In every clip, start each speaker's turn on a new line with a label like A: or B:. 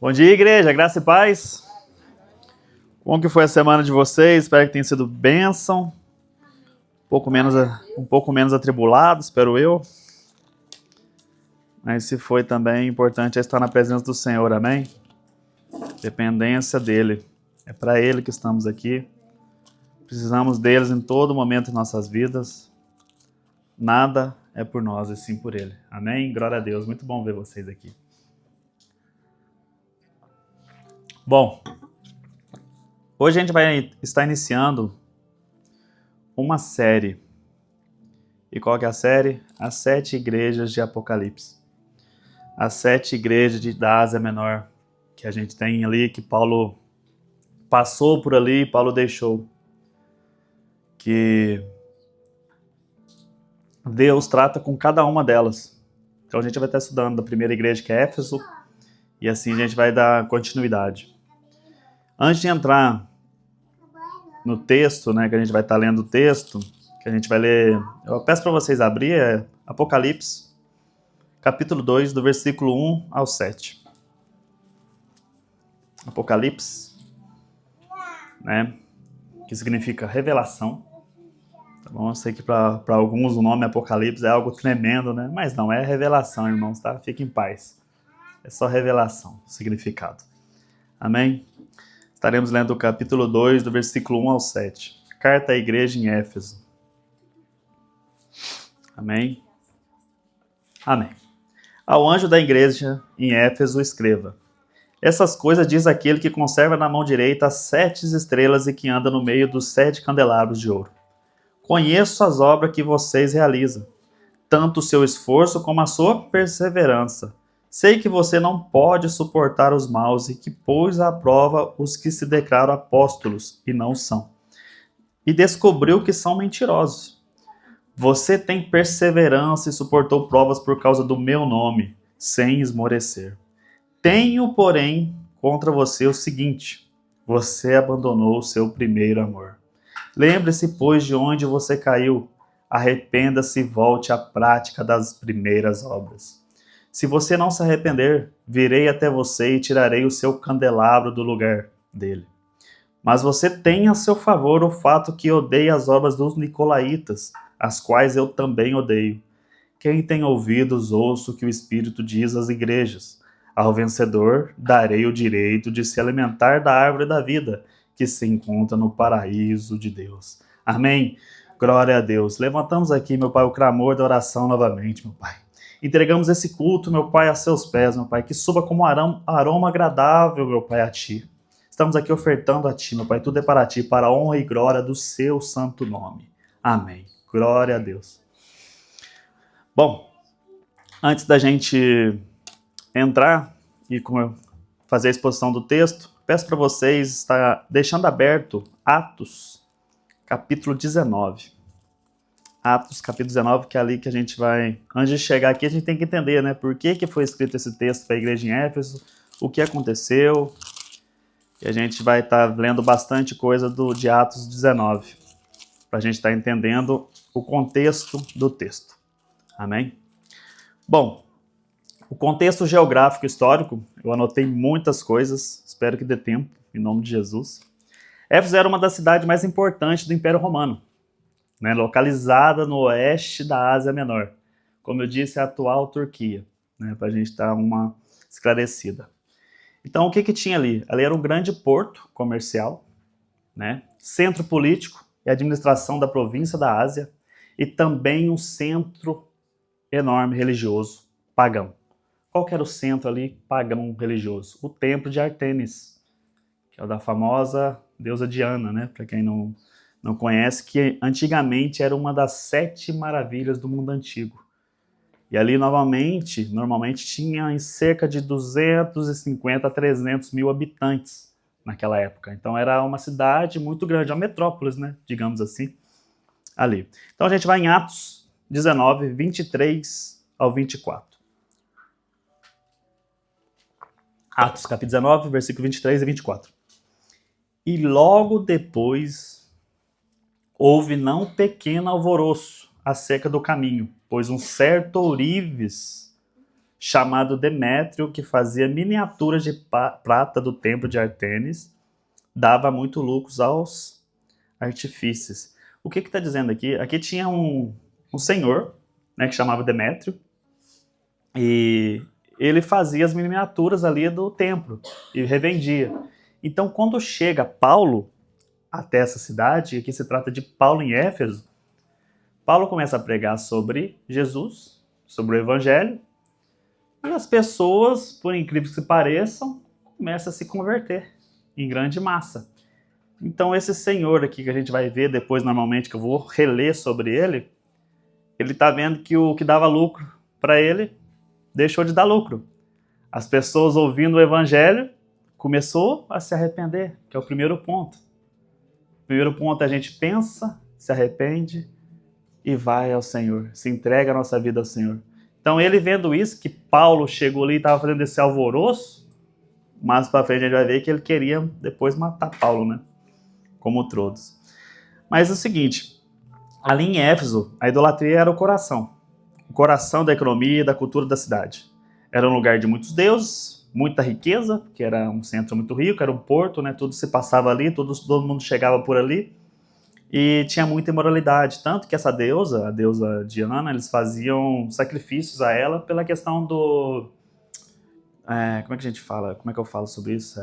A: Bom dia, igreja, graça e paz. Como que foi a semana de vocês? Espero que tenha sido bênção. Um pouco menos atribulado, espero eu. Mas se foi também, importante é estar na presença do Senhor, amém? Dependência dEle. É para Ele que estamos aqui. Precisamos deles em todo momento em nossas vidas. Nada é por nós, e sim por Ele. Amém? Glória a Deus. Muito bom ver vocês aqui. Bom, hoje a gente vai estar iniciando uma série. E qual que é a série? As 7 igrejas de Apocalipse. As 7 igrejas da Ásia Menor que a gente tem ali, que Paulo passou por ali, Paulo deixou. Que Deus trata com cada uma delas. Então a gente vai estar estudando da primeira igreja, que é Éfeso, e assim a gente vai dar continuidade. Antes de entrar no texto, né, que a gente vai estar lendo o texto, que a gente vai ler, eu peço para vocês abrir, Apocalipse, capítulo 2, do versículo 1 ao 7. Apocalipse, né, que significa revelação. Tá bom? Eu sei que para alguns o nome Apocalipse é algo tremendo, né? Mas não, é revelação, irmãos, tá? Fiquem em paz. É só revelação, significado. Amém? Estaremos lendo o capítulo 2, do versículo 1 ao 7. Carta à igreja em Éfeso. Amém? Amém. Ao anjo da igreja em Éfeso escreva: essas coisas diz aquele que conserva na mão direita as 7 estrelas e que anda no meio dos 7 candelabros de ouro. Conheço as obras que vocês realizam, tanto o seu esforço como a sua perseverança. Sei que você não pode suportar os maus e que pôs à prova os que se declaram apóstolos e não são. E descobriu que são mentirosos. Você tem perseverança e suportou provas por causa do meu nome, sem esmorecer. Tenho, porém, contra você o seguinte: você abandonou o seu primeiro amor. Lembre-se, pois, de onde você caiu. Arrependa-se e volte à prática das primeiras obras. Se você não se arrepender, virei até você e tirarei o seu candelabro do lugar dele. Mas você tem a seu favor o fato que odeia as obras dos nicolaítas, as quais eu também odeio. Quem tem ouvidos, ouça o que o Espírito diz às igrejas. Ao vencedor, darei o direito de se alimentar da árvore da vida, que se encontra no paraíso de Deus. Amém? Glória a Deus. Levantamos aqui, meu Pai, o clamor da oração novamente, meu Pai. Entregamos esse culto, meu Pai, a seus pés, meu Pai, que suba como aroma agradável, meu Pai, a Ti. Estamos aqui ofertando a Ti, meu Pai, tudo é para Ti, para a honra e glória do Seu santo nome. Amém. Glória a Deus. Bom, antes da gente entrar e fazer a exposição do texto, peço para vocês estar deixando aberto Atos, capítulo 19. Atos, capítulo 19, que é ali que a gente vai... Antes de chegar aqui, a gente tem que entender, né? Por que foi escrito esse texto para a igreja em Éfeso, o que aconteceu. E a gente vai estar lendo bastante coisa de Atos 19, para a gente estar entendendo o contexto do texto. Amém? Bom, o contexto geográfico histórico, eu anotei muitas coisas, espero que dê tempo, em nome de Jesus. Éfeso era uma das cidades mais importantes do Império Romano, né, localizada no oeste da Ásia Menor. Como eu disse, é a atual Turquia, né, para a gente dar uma esclarecida. Então, o que tinha ali? Ali era um grande porto comercial, né, centro político e administração da província da Ásia, e também um centro enorme religioso, pagão. Qual que era o centro ali pagão religioso? O templo de Ártemis, que é o da famosa deusa Diana, né? Para quem não conhece, que antigamente era uma das 7 maravilhas do mundo antigo. E ali, normalmente tinha cerca de 250 a 300 mil habitantes naquela época. Então era uma cidade muito grande, uma metrópolis, né? Digamos assim, ali. Então a gente vai em Atos 19, 23 ao 24. Atos, capítulo 19, versículo 23 e 24. E logo depois houve não pequeno alvoroço acerca do caminho, pois um certo ourives, chamado Demétrio, que fazia miniaturas de prata do templo de Ártemis, dava muito lucros aos artífices. O que está dizendo aqui? Aqui tinha um senhor, né, que chamava Demétrio, e ele fazia as miniaturas ali do templo e revendia. Então, quando chega Paulo até essa cidade, aqui se trata de Paulo em Éfeso, Paulo começa a pregar sobre Jesus, sobre o Evangelho, e as pessoas, por incrível que pareçam, começam a se converter em grande massa. Então esse senhor aqui que a gente vai ver depois, normalmente, que eu vou reler sobre ele está vendo que o que dava lucro para ele deixou de dar lucro. As pessoas ouvindo o Evangelho começou a se arrepender, que é o primeiro ponto. O primeiro ponto é a gente pensa, se arrepende e vai ao Senhor, se entrega a nossa vida ao Senhor. Então ele vendo isso, que Paulo chegou ali e estava fazendo esse alvoroço, mais para frente a gente vai ver que ele queria depois matar Paulo, né? Como todos. Mas é o seguinte, ali em Éfeso, a idolatria era o coração da economia e da cultura da cidade. Era um lugar de muitos deuses, muita riqueza, que era um centro muito rico, era um porto, né? Tudo se passava ali, todo mundo chegava por ali, e tinha muita imoralidade, tanto que essa deusa, a deusa Diana, eles faziam sacrifícios a ela pela questão do... como é que a gente fala? Como é que eu falo sobre isso?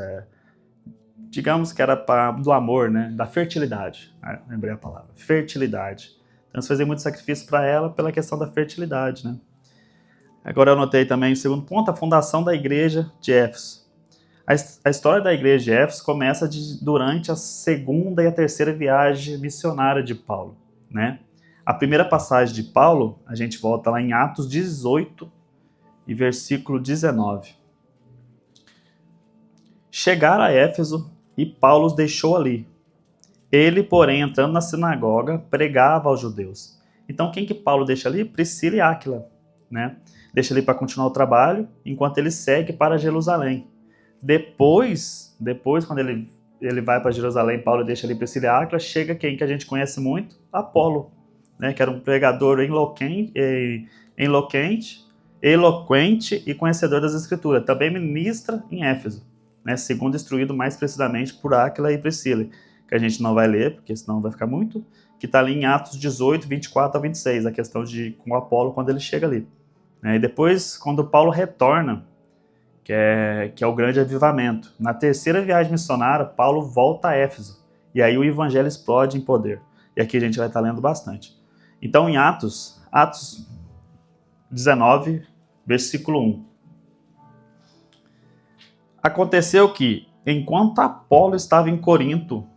A: Digamos que era do amor, né? Da fertilidade. Lembrei a palavra. Fertilidade. Então eles faziam muito sacrifício para ela pela questão da fertilidade, né? Agora eu anotei também o segundo ponto, a fundação da igreja de Éfeso. A história da igreja de Éfeso começa durante a segunda e a terceira viagem missionária de Paulo, né? A primeira passagem de Paulo, a gente volta lá em Atos 18 e versículo 19. Chegaram a Éfeso e Paulo os deixou ali. Ele, porém, entrando na sinagoga, pregava aos judeus. Então quem que Paulo deixa ali? Priscila e Áquila, né? Deixa ali para continuar o trabalho, enquanto ele segue para Jerusalém. Depois quando ele vai para Jerusalém, Paulo deixa ali Priscila e Áquila, chega quem que a gente conhece muito? Apolo, né, que era um pregador eloquente e conhecedor das Escrituras. Também ministra em Éfeso, né, segundo instruído mais precisamente por Áquila e Priscila, que a gente não vai ler, porque senão vai ficar muito, que está ali em Atos 18, 24 a 26, a questão com Apolo quando ele chega ali. E depois, quando Paulo retorna, que é o grande avivamento. Na terceira viagem missionária, Paulo volta a Éfeso. E aí o evangelho explode em poder. E aqui a gente vai estar lendo bastante. Então, em Atos 19, versículo 1. Aconteceu que, enquanto Apolo estava em Corinto,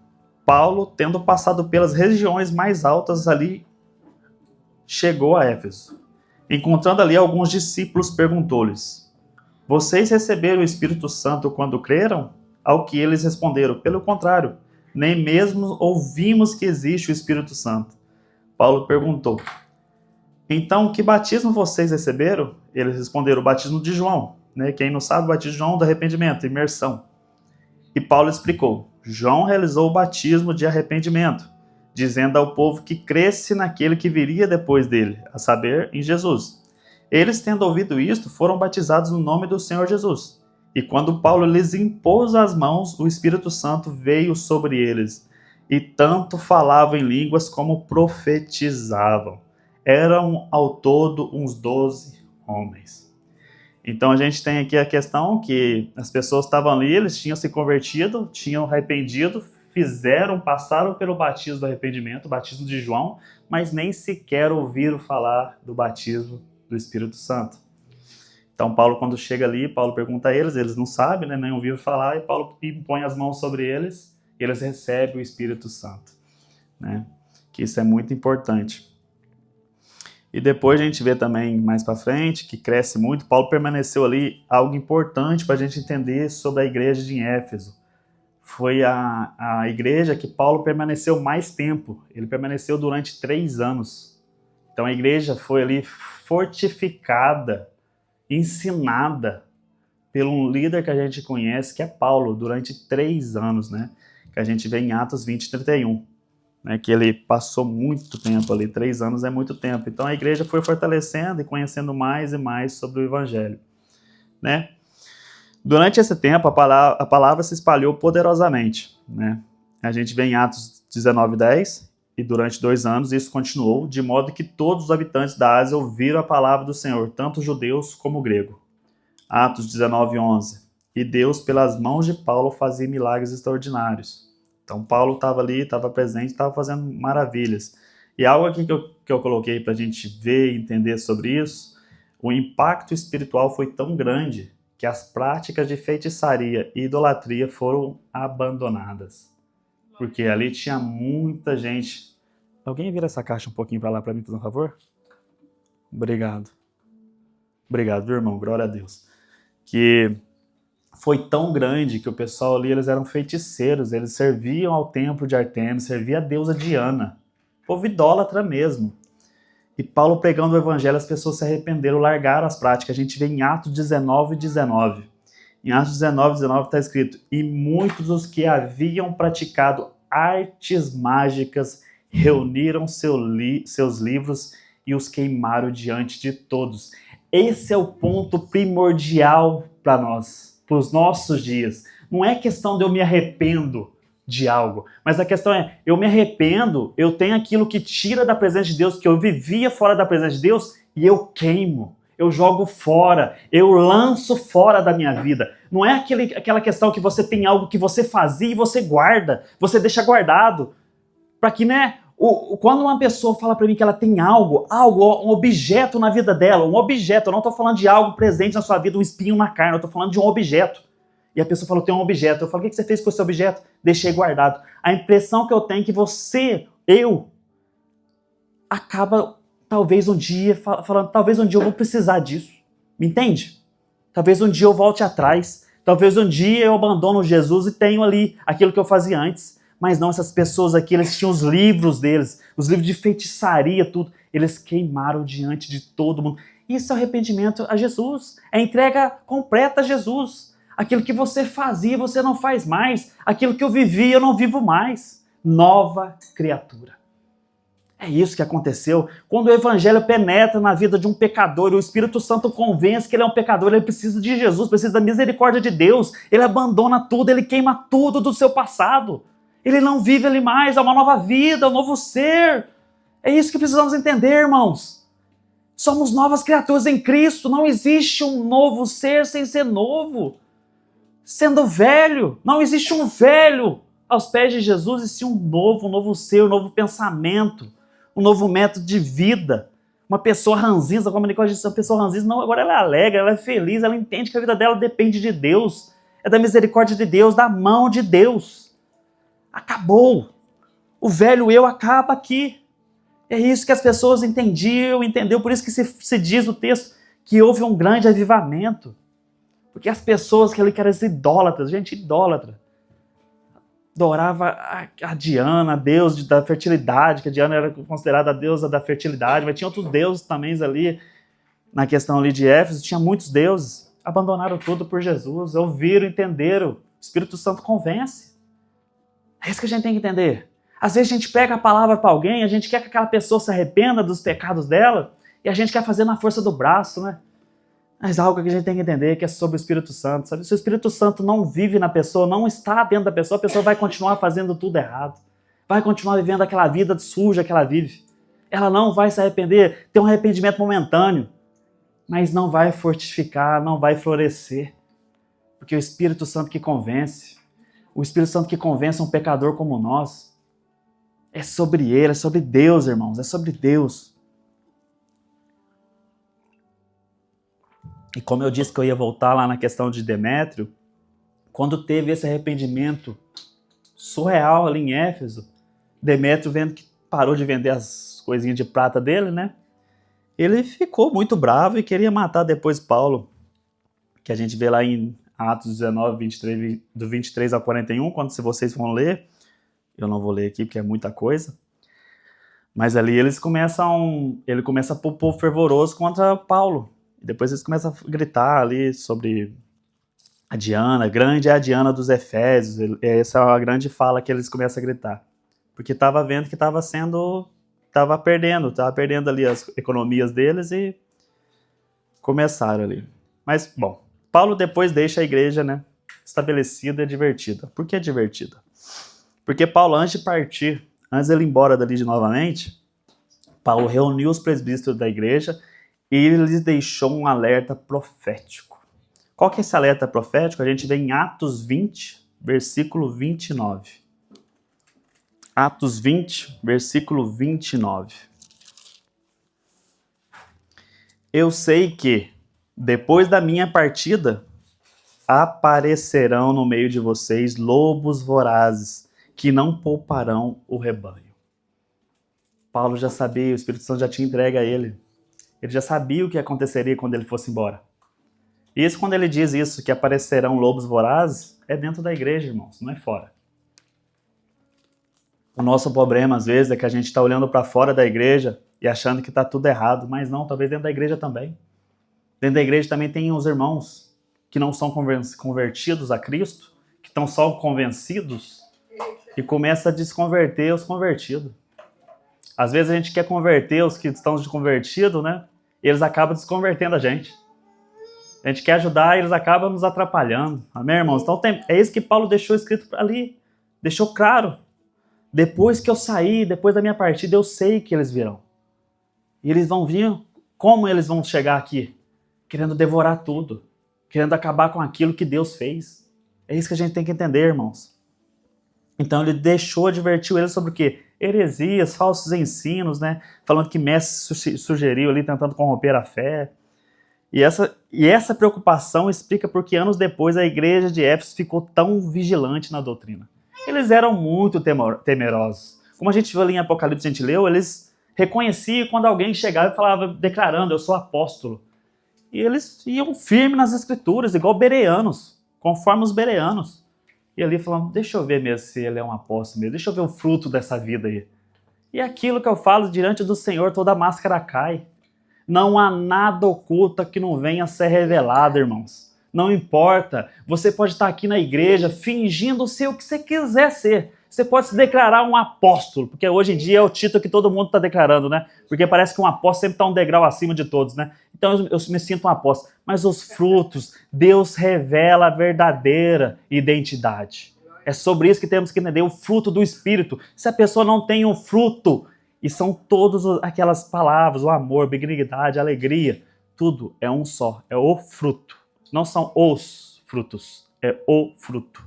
A: Paulo, tendo passado pelas regiões mais altas ali, chegou a Éfeso. Encontrando ali alguns discípulos, perguntou-lhes: vocês receberam o Espírito Santo quando creram? Ao que eles responderam: pelo contrário, nem mesmo ouvimos que existe o Espírito Santo. Paulo perguntou: então, que batismo vocês receberam? Eles responderam: o batismo de João. Quem não sabe, o batismo de João do arrependimento, imersão. E Paulo explicou: João realizou o batismo de arrependimento, dizendo ao povo que cresce naquele que viria depois dele, a saber, em Jesus. Eles, tendo ouvido isto, foram batizados no nome do Senhor Jesus. E quando Paulo lhes impôs as mãos, o Espírito Santo veio sobre eles. E tanto falavam em línguas como profetizavam. Eram ao todo uns 12 homens. Então a gente tem aqui a questão que as pessoas estavam ali, eles tinham se convertido, tinham arrependido, passaram pelo batismo do arrependimento, o batismo de João, mas nem sequer ouviram falar do batismo do Espírito Santo. Então Paulo, quando chega ali, Paulo pergunta a eles não sabem, nem ouviram falar, e Paulo impõe as mãos sobre eles, e eles recebem o Espírito Santo, né? Que isso é muito importante. E depois a gente vê também, mais para frente, que cresce muito. Paulo permaneceu ali, algo importante para a gente entender sobre a igreja de Éfeso. Foi a igreja que Paulo permaneceu mais tempo. Ele permaneceu durante 3 anos. Então a igreja foi ali fortificada, ensinada por um líder que a gente conhece, que é Paulo, durante 3 anos, né? Que a gente vê em Atos 20, 31. Né, que ele passou muito tempo ali, 3 anos é muito tempo. Então a igreja foi fortalecendo e conhecendo mais e mais sobre o evangelho. né? Durante esse tempo, a palavra se espalhou poderosamente, né? A gente vê em Atos 19:10, e durante 2 anos isso continuou, de modo que todos os habitantes da Ásia ouviram a palavra do Senhor, tanto judeus como grego. Atos 19:11. E Deus, pelas mãos de Paulo, fazia milagres extraordinários. Então Paulo estava ali, estava presente, estava fazendo maravilhas. E algo aqui que eu coloquei para a gente ver e entender sobre isso, o impacto espiritual foi tão grande que as práticas de feitiçaria e idolatria foram abandonadas. Porque ali tinha muita gente. Alguém vira essa caixa um pouquinho para lá para mim, por favor? Obrigado. Obrigado, viu, irmão? Glória a Deus. Que foi tão grande que o pessoal ali, eles eram feiticeiros, eles serviam ao templo de Artemis, serviam a deusa Diana. Povo idólatra mesmo. E Paulo pregando o evangelho, as pessoas se arrependeram, largaram as práticas. A gente vê em Atos 19:19. Em Atos 19:19 está escrito: e muitos dos que haviam praticado artes mágicas reuniram seus livros e os queimaram diante de todos. Esse é o ponto primordial para nós, para os nossos dias. Não é questão de eu me arrependo de algo, mas a questão é, eu me arrependo, eu tenho aquilo que tira da presença de Deus, que eu vivia fora da presença de Deus, e eu queimo, eu jogo fora, eu lanço fora da minha vida. Não é aquela questão que você tem algo que você fazia e você guarda, você deixa guardado, para que, né, quando uma pessoa fala para mim que ela tem algo, um objeto na vida dela, um objeto, eu não estou falando de algo presente na sua vida, um espinho na carne, eu estou falando de um objeto. E a pessoa falou, tem um objeto. Eu falo, o que você fez com esse objeto? Deixei guardado. A impressão que eu tenho é que eu, acaba talvez um dia falando, talvez um dia eu vou precisar disso. Me entende? Talvez um dia eu volte atrás. Talvez um dia eu abandono Jesus e tenho ali aquilo que eu fazia antes. Mas não, essas pessoas aqui, eles tinham os livros deles, os livros de feitiçaria, tudo. Eles queimaram diante de todo mundo. Isso é arrependimento a Jesus. É entrega completa a Jesus. Aquilo que você fazia, você não faz mais. Aquilo que eu vivia, eu não vivo mais. Nova criatura. É isso que aconteceu. Quando o evangelho penetra na vida de um pecador, o Espírito Santo convence que ele é um pecador, ele precisa de Jesus, precisa da misericórdia de Deus. Ele abandona tudo, ele queima tudo do seu passado. Ele não vive ali mais, é uma nova vida, um novo ser. É isso que precisamos entender, irmãos. Somos novas criaturas em Cristo. Não existe um novo ser sem ser novo. Sendo velho, não existe um velho aos pés de Jesus, e sim um novo ser, um novo pensamento, um novo método de vida. Uma pessoa ranzinza, como a Nicole disse, uma pessoa ranzinza, não, agora ela é alegre, ela é feliz, ela entende que a vida dela depende de Deus, é da misericórdia de Deus, da mão de Deus. Acabou. O velho eu acaba aqui. É isso que as pessoas entendeu, por isso que se diz no texto que houve um grande avivamento. Porque as pessoas que ali eram idólatras, gente idólatra, adorava a Diana, a deusa da fertilidade, que a Diana era considerada a deusa da fertilidade, mas tinha outros deuses também ali, na questão ali de Éfeso, tinha muitos deuses, abandonaram tudo por Jesus, ouviram, entenderam, o Espírito Santo convence. É isso que a gente tem que entender. Às vezes a gente pega a palavra para alguém, a gente quer que aquela pessoa se arrependa dos pecados dela, e a gente quer fazer na força do braço, né? Mas algo que a gente tem que entender que é sobre o Espírito Santo, sabe? Se o Espírito Santo não vive na pessoa, não está dentro da pessoa, a pessoa vai continuar fazendo tudo errado. Vai continuar vivendo aquela vida suja que ela vive. Ela não vai se arrepender, tem um arrependimento momentâneo, mas não vai fortificar, não vai florescer. Porque o Espírito Santo que convence, o Espírito Santo que convence um pecador como nós, é sobre ele, é sobre Deus, irmãos, é sobre Deus. E como eu disse que eu ia voltar lá na questão de Demétrio, quando teve esse arrependimento surreal ali em Éfeso, Demétrio, vendo que parou de vender as coisinhas de prata dele, né? Ele ficou muito bravo e queria matar depois Paulo, que a gente vê lá em Atos 19, 23, do 23 ao 41, quando se vocês vão ler, eu não vou ler aqui porque é muita coisa, mas ali ele começa a pôr o povo fervoroso contra Paulo. E depois eles começam a gritar ali sobre a Diana, grande é a Diana dos Efésios. Essa é a grande fala que eles começam a gritar. Porque estava vendo que estava perdendo ali as economias deles e começaram ali. Mas, bom, Paulo depois deixa a igreja, né, estabelecida e divertida. Por que divertida? Porque Paulo, antes de partir, antes de ele ir embora dali de novamente, Paulo reuniu os presbíteros da igreja e ele lhes deixou um alerta profético. Qual que é esse alerta profético? A gente vê em Atos 20, versículo 29. Atos 20, versículo 29. Eu sei que, depois da minha partida, aparecerão no meio de vocês lobos vorazes, que não pouparão o rebanho. Paulo já sabia, o Espírito Santo já tinha entregue a ele. Ele já sabia o que aconteceria quando ele fosse embora. E isso, quando ele diz isso, que aparecerão lobos vorazes, é dentro da igreja, irmãos, não é fora. O nosso problema, às vezes, é que a gente está olhando para fora da igreja e achando que está tudo errado, mas não, talvez dentro da igreja também. Dentro da igreja também tem os irmãos que não são convertidos a Cristo, que estão só convencidos e começam a desconverter os convertidos. Às vezes a gente quer converter os que estão desconvertidos, né? E eles acabam desconvertendo a gente. A gente quer ajudar e eles acabam nos atrapalhando. Amém, irmãos? Então é isso que Paulo deixou escrito ali. Deixou claro. Depois que eu sair, depois da minha partida, eu sei que eles virão. E eles vão vir, como eles vão chegar aqui? Querendo devorar tudo. Querendo acabar com aquilo que Deus fez. É isso que a gente tem que entender, irmãos. Então ele advertiu eles sobre o quê? Heresias, falsos ensinos, né? Falando que Mestre sugeriu ali, tentando corromper a fé. E essa preocupação explica porque anos depois a igreja de Éfeso ficou tão vigilante na doutrina. Eles eram muito temerosos. Como a gente viu ali em Apocalipse, a gente leu, eles reconheciam quando alguém chegava e falava, declarando, eu sou apóstolo. E eles iam firmes nas escrituras, igual bereanos, conforme os bereanos. E ali falando, deixa eu ver mesmo se ele é um apóstolo mesmo, deixa eu ver o fruto dessa vida aí. E aquilo que eu falo, diante do Senhor, toda a máscara cai. Não há nada oculto que não venha a ser revelado, irmãos. Não importa. Você pode estar aqui na igreja fingindo ser o que você quiser ser. Você pode se declarar um apóstolo, porque hoje em dia é o título que todo mundo está declarando, né? Porque parece que um apóstolo sempre está um degrau acima de todos, né? Então eu me sinto um apóstolo. Mas os frutos, Deus revela a verdadeira identidade. É sobre isso que temos que entender, o fruto do Espírito. Se a pessoa não tem um fruto, e são todas aquelas palavras, o amor, a benignidade, a alegria, tudo é um só, é o fruto. Não são os frutos, é o fruto.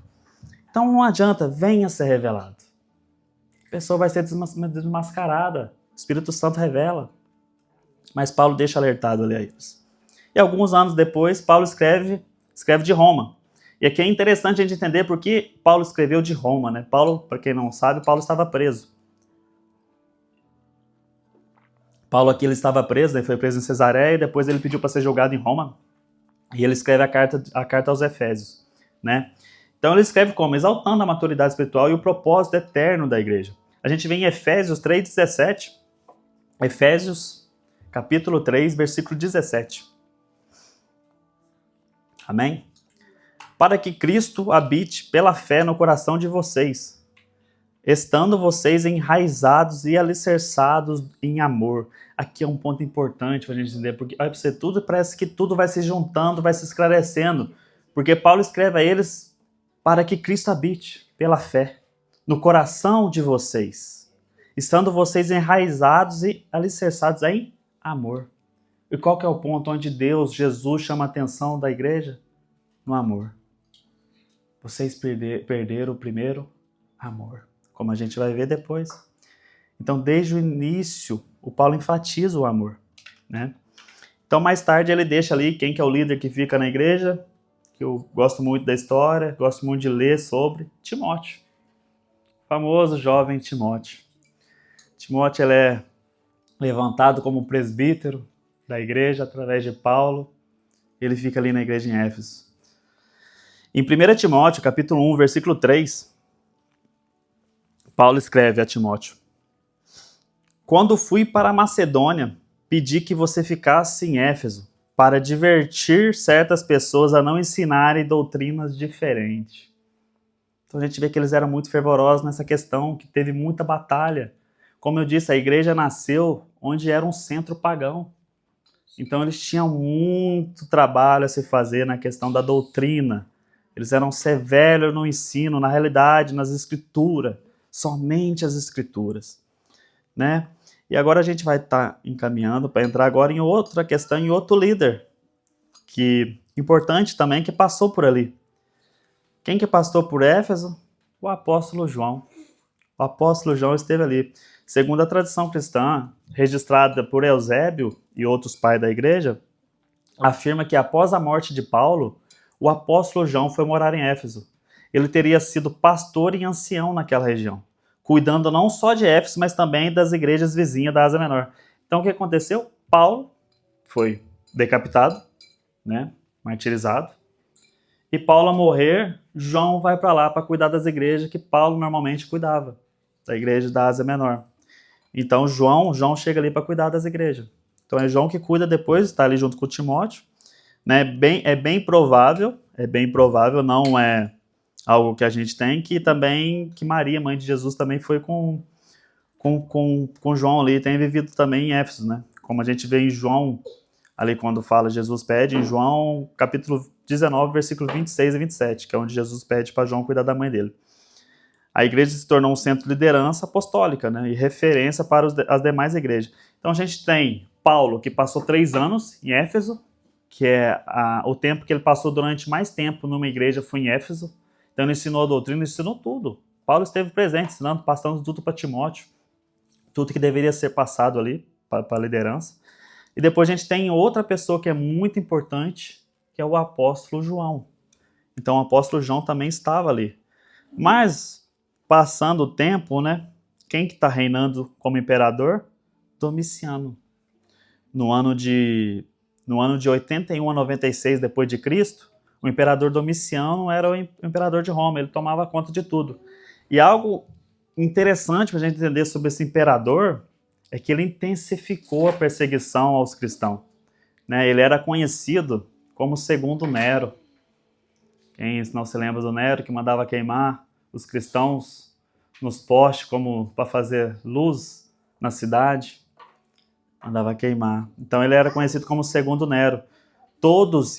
A: Então não adianta, venha ser revelado. A pessoa vai ser desmascarada, o Espírito Santo revela. Mas Paulo deixa alertado ali a eles. E alguns anos depois, Paulo escreve de Roma. E aqui é interessante a gente entender por que Paulo escreveu de Roma, né? Paulo, para quem não sabe, Paulo estava preso. Paulo aqui ele estava preso, ele foi preso em Cesareia e depois ele pediu para ser julgado em Roma. E ele escreve a carta aos Efésios, né? Então ele escreve como? Exaltando a maturidade espiritual e o propósito eterno da igreja. A gente vê em Efésios 3,17. Efésios, capítulo 3, versículo 17. Amém? Para que Cristo habite pela fé no coração de vocês, estando vocês enraizados e alicerçados em amor. Aqui é um ponto importante para a gente entender, porque olha para você, tudo parece que tudo vai se juntando, vai se esclarecendo, porque Paulo escreve a eles para que Cristo habite pela fé no coração de vocês, estando vocês enraizados e alicerçados em amor. E qual que é o ponto onde Deus, Jesus, chama a atenção da igreja? No amor. Vocês perderam o primeiro amor, como a gente vai ver depois. Então, desde o início, o Paulo enfatiza o amor, né? Então, mais tarde, ele deixa ali quem que é o líder que fica na igreja, que eu gosto muito da história, gosto muito de ler sobre, Timóteo. O famoso jovem Timóteo. Timóteo, ele é levantado como presbítero da igreja através de Paulo. Ele fica ali na igreja em Éfeso. Em 1 Timóteo, capítulo 1, versículo 3, Paulo escreve a Timóteo: quando fui para a Macedônia, pedi que você ficasse em Éfeso, para divertir certas pessoas a não ensinarem doutrinas diferentes. Então a gente vê que eles eram muito fervorosos nessa questão, que teve muita batalha. Como eu disse, a igreja nasceu onde era um centro pagão. Então eles tinham muito trabalho a se fazer na questão da doutrina. Eles eram severos no ensino, na realidade, nas escrituras, somente as escrituras, né? E agora a gente vai estar encaminhando para entrar agora em outra questão, em outro líder, que importante também, que passou por ali. Quem que passou por Éfeso? O apóstolo João. O apóstolo João esteve ali. Segundo a tradição cristã, registrada por Eusébio e outros pais da igreja, afirma que após a morte de Paulo, o apóstolo João foi morar em Éfeso. Ele teria sido pastor e ancião naquela região, cuidando não só de Éfeso, mas também das igrejas vizinhas da Ásia Menor. Então o que aconteceu? Paulo foi decapitado, né, martirizado, e Paulo, ao morrer, João vai para lá para cuidar das igrejas que Paulo normalmente cuidava, da igreja da Ásia Menor. Então João chega ali para cuidar das igrejas. Então é João que cuida depois, está ali junto com Timóteo, né? É bem provável, não é algo que a gente tem, que também que Maria, mãe de Jesus, também foi com João ali, tem vivido também em Éfeso, né? Como a gente vê em João, ali quando fala, Jesus pede, em João capítulo 19, versículos 26 e 27, que é onde Jesus pede para João cuidar da mãe dele. A igreja se tornou um centro de liderança apostólica, né, e referência para as demais igrejas. Então a gente tem Paulo, que passou 3 anos em Éfeso, que é o tempo que ele passou durante mais tempo numa igreja foi em Éfeso. Então ele ensinou a doutrina, ensinou tudo. Paulo esteve presente, ensinando, passando tudo para Timóteo, tudo que deveria ser passado ali para a liderança. E depois a gente tem outra pessoa que é muito importante, que é o apóstolo João. Então o apóstolo João também estava ali. Mas, passando o tempo, né, quem que está reinando como imperador? Domiciano. No ano de 81 a 96 depois de Cristo, o imperador Domiciano era o imperador de Roma, ele tomava conta de tudo. E algo interessante para a gente entender sobre esse imperador é que ele intensificou a perseguição aos cristãos, né? Ele era conhecido como Segundo Nero. Quem não se lembra do Nero, que mandava queimar os cristãos nos postes como para fazer luz na cidade, mandava queimar. Então ele era conhecido como Segundo Nero. Todos,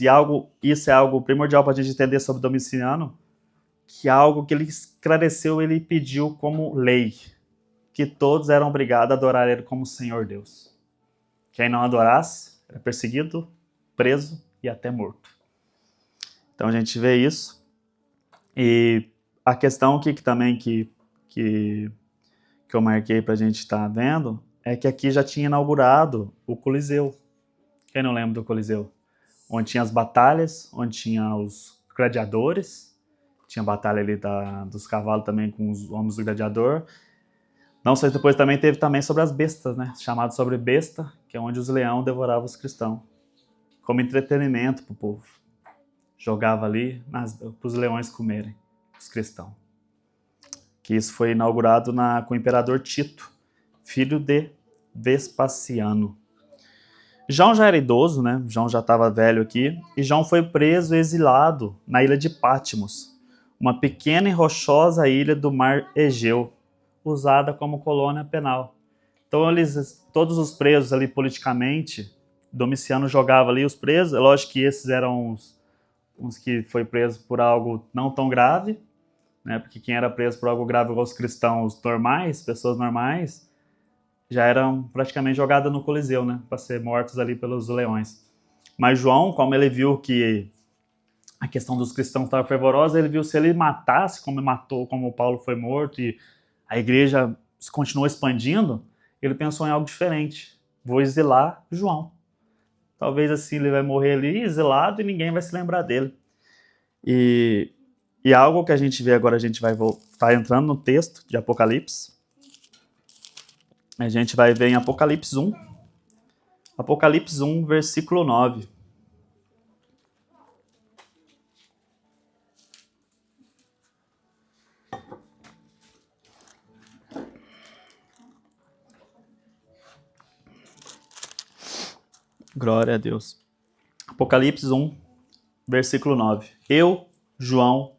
A: isso é algo primordial para a gente entender sobre Domiciano, que algo que ele esclareceu, ele pediu como lei, que todos eram obrigados a adorar ele como Senhor Deus. Quem não adorasse era perseguido, preso e até morto. Então a gente vê isso. E a questão aqui que eu marquei para a gente estar vendo é que aqui já tinha inaugurado o Coliseu. Quem não lembra do Coliseu? Onde tinha as batalhas, onde tinha os gladiadores, tinha a batalha ali dos cavalos também com os homens do gladiador. Não sei, depois também teve também sobre as bestas, né? Chamado sobre besta, que é onde os leões devoravam os cristãos. Como entretenimento para o povo. Jogava ali para os leões comerem, os cristãos. Que isso foi inaugurado com o imperador Tito, filho de Vespasiano. João já era idoso, né? João já estava velho aqui. E João foi preso e exilado na ilha de Patmos, uma pequena e rochosa ilha do mar Egeu, usada como colônia penal. Então todos os presos ali politicamente, Domiciano jogava ali os presos. É lógico que esses eram uns que foi preso por algo não tão grave, né? Porque quem era preso por algo grave, igual os cristãos normais, pessoas normais, já eram praticamente jogados no Coliseu, né? Para ser mortos ali pelos leões. Mas João, como ele viu que a questão dos cristãos estava fervorosa, ele viu se ele matasse, como Paulo foi morto, e a igreja continuou expandindo, ele pensou em algo diferente. Vou exilar João. Talvez assim ele vai morrer ali exilado e ninguém vai se lembrar dele. E algo que a gente vê agora, a gente vai estar entrando no texto de Apocalipse. A gente vai ver em Apocalipse 1. Apocalipse 1, versículo 9. Glória a Deus. Apocalipse 1, versículo 9. Eu, João,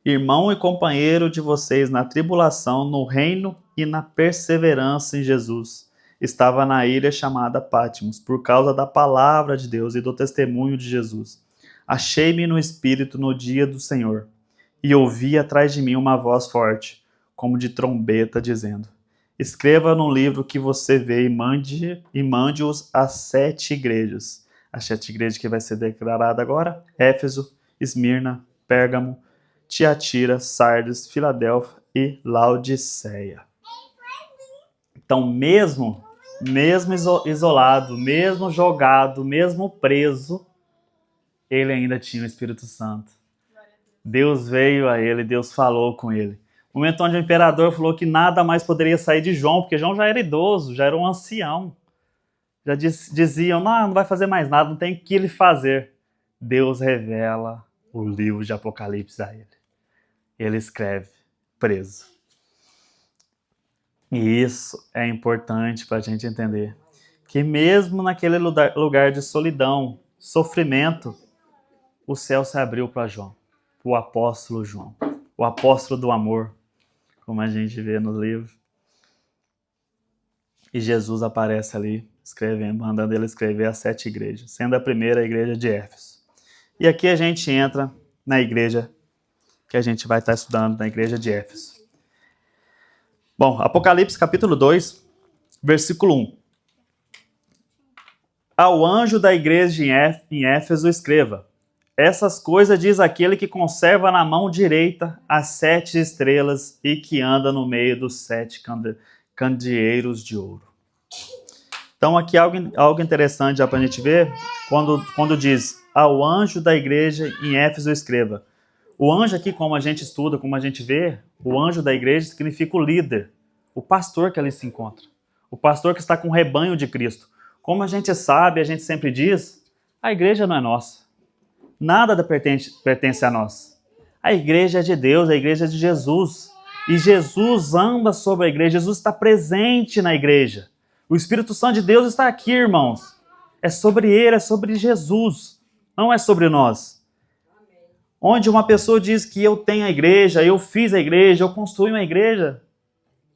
A: irmão e companheiro de vocês na tribulação, no reino e na perseverança em Jesus, estava na ilha chamada Patmos, por causa da palavra de Deus e do testemunho de Jesus. Achei-me no Espírito no dia do Senhor, e ouvi atrás de mim uma voz forte, como de trombeta, dizendo: escreva no livro que você vê e mande-os às 7 igrejas. As 7 igrejas que vai ser declarada agora: Éfeso, Esmirna, Pérgamo, Tiatira, Sardes, Filadélfia e Laodiceia. Então, mesmo isolado, mesmo jogado, mesmo preso, ele ainda tinha o Espírito Santo. Deus veio a ele, Deus falou com ele. No momento onde o imperador falou que nada mais poderia sair de João, porque João já era idoso, já era um ancião. Já diziam, não vai fazer mais nada, não tem o que ele fazer. Deus revela o livro de Apocalipse a ele. Ele escreve, preso. E isso é importante para a gente entender. Que mesmo naquele lugar de solidão, sofrimento, o céu se abriu para João, o apóstolo João, o apóstolo do amor, como a gente vê no livro. E Jesus aparece ali, escrevendo, mandando ele escrever as 7 igrejas, sendo a primeira a igreja de Éfeso. E aqui a gente entra na igreja que a gente vai estar estudando, na igreja de Éfeso. Bom, Apocalipse capítulo 2, versículo 1. Ao anjo da igreja em Éfeso escreva: essas coisas diz aquele que conserva na mão direita as 7 estrelas e que anda no meio dos 7 candeeiros de ouro. Então aqui algo interessante já para a gente ver, quando diz ao anjo da igreja em Éfeso escreva. O anjo aqui, como a gente estuda, como a gente vê, o anjo da igreja significa o líder, o pastor que ali se encontra, o pastor que está com o rebanho de Cristo. Como a gente sabe, a gente sempre diz, a igreja não é nossa. Nada pertence a nós. A igreja é de Deus, a igreja é de Jesus. E Jesus anda sobre a igreja, Jesus está presente na igreja. O Espírito Santo de Deus está aqui, irmãos. É sobre ele, é sobre Jesus, não é sobre nós. Onde uma pessoa diz que eu tenho a igreja, eu fiz a igreja, eu construí uma igreja,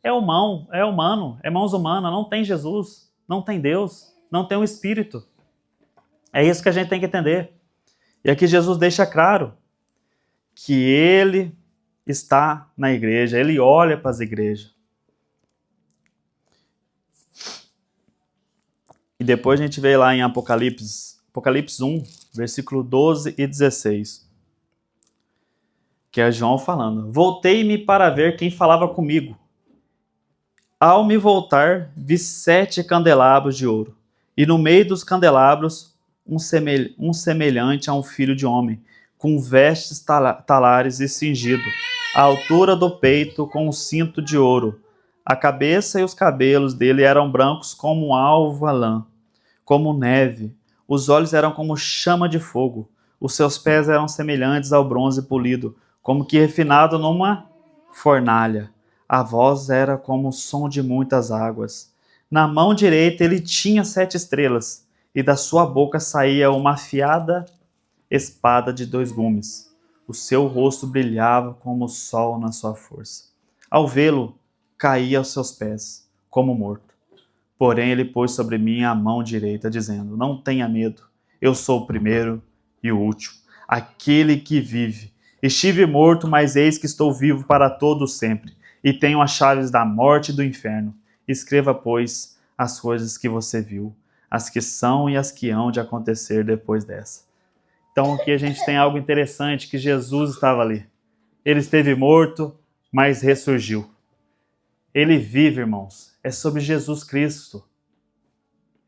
A: é humano, é mãos humanas, não tem Jesus, não tem Deus, não tem o Espírito. É isso que a gente tem que entender. E aqui Jesus deixa claro que ele está na igreja, ele olha para as igrejas. E depois a gente vê lá em Apocalipse 1, versículo 12 e 16. Que é João falando: voltei-me para ver quem falava comigo. Ao me voltar, vi 7 candelabros de ouro, e no meio dos candelabros um semelhante a um filho de homem, com vestes talares e cingido, à altura do peito com um cinto de ouro. A cabeça e os cabelos dele eram brancos como alva lã, como neve. Os olhos eram como chama de fogo. Os seus pés eram semelhantes ao bronze polido, como que refinado numa fornalha. A voz era como o som de muitas águas. Na mão direita ele tinha 7 estrelas, e da sua boca saía uma afiada espada de 2 gumes. O seu rosto brilhava como o sol na sua força. Ao vê-lo, caí aos seus pés, como morto. Porém ele pôs sobre mim a mão direita, dizendo: não tenha medo, eu sou o primeiro e o último, aquele que vive. Estive morto, mas eis que estou vivo para todo sempre, e tenho as chaves da morte e do inferno. Escreva, pois, as coisas que você viu, as que são e as que hão de acontecer depois dessa. Então aqui a gente tem algo interessante, que Jesus estava ali. Ele esteve morto, mas ressurgiu. Ele vive, irmãos. É sobre Jesus Cristo.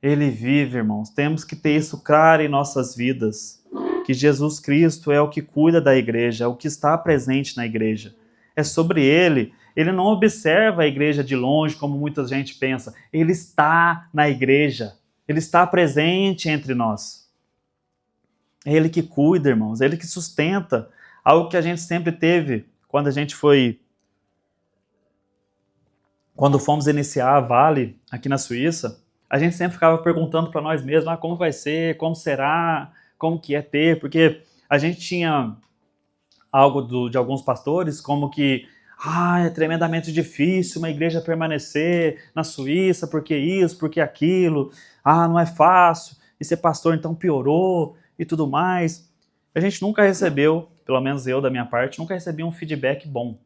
A: Ele vive, irmãos. Temos que ter isso claro em nossas vidas. Que Jesus Cristo é o que cuida da igreja, é o que está presente na igreja. É sobre ele. Ele não observa a igreja de longe, como muita gente pensa. Ele está na igreja. Ele está presente entre nós. É ele que cuida, irmãos. É ele que sustenta. Algo que a gente sempre teve quando quando fomos iniciar a Vale aqui na Suíça, a gente sempre ficava perguntando para nós mesmos, como vai ser, como será, como que é ter, porque a gente tinha algo de alguns pastores, como que é tremendamente difícil uma igreja permanecer na Suíça, porque isso, porque aquilo, não é fácil, e ser pastor então piorou e tudo mais. A gente nunca recebeu, pelo menos eu da minha parte, nunca recebi um feedback bom.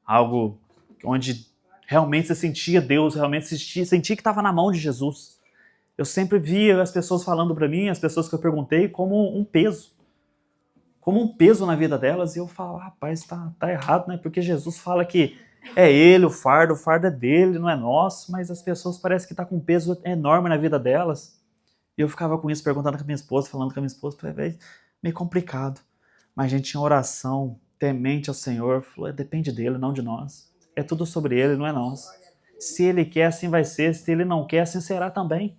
A: Algo onde realmente você sentia Deus, realmente sentia que estava na mão de Jesus. Eu sempre via as pessoas falando para mim, as pessoas que eu perguntei, como um peso na vida delas, e eu falo, rapaz, tá errado, né? Porque Jesus fala que é ele o fardo é dele, não é nosso, mas as pessoas parecem que tá com um peso enorme na vida delas. E eu ficava com isso, perguntando com a minha esposa, falando com a minha esposa, falei, meio complicado. Mas a gente tinha oração, temente ao Senhor, falou, depende dele, não de nós. É tudo sobre ele, não é nós. Se ele quer, assim vai ser, se ele não quer, assim será também.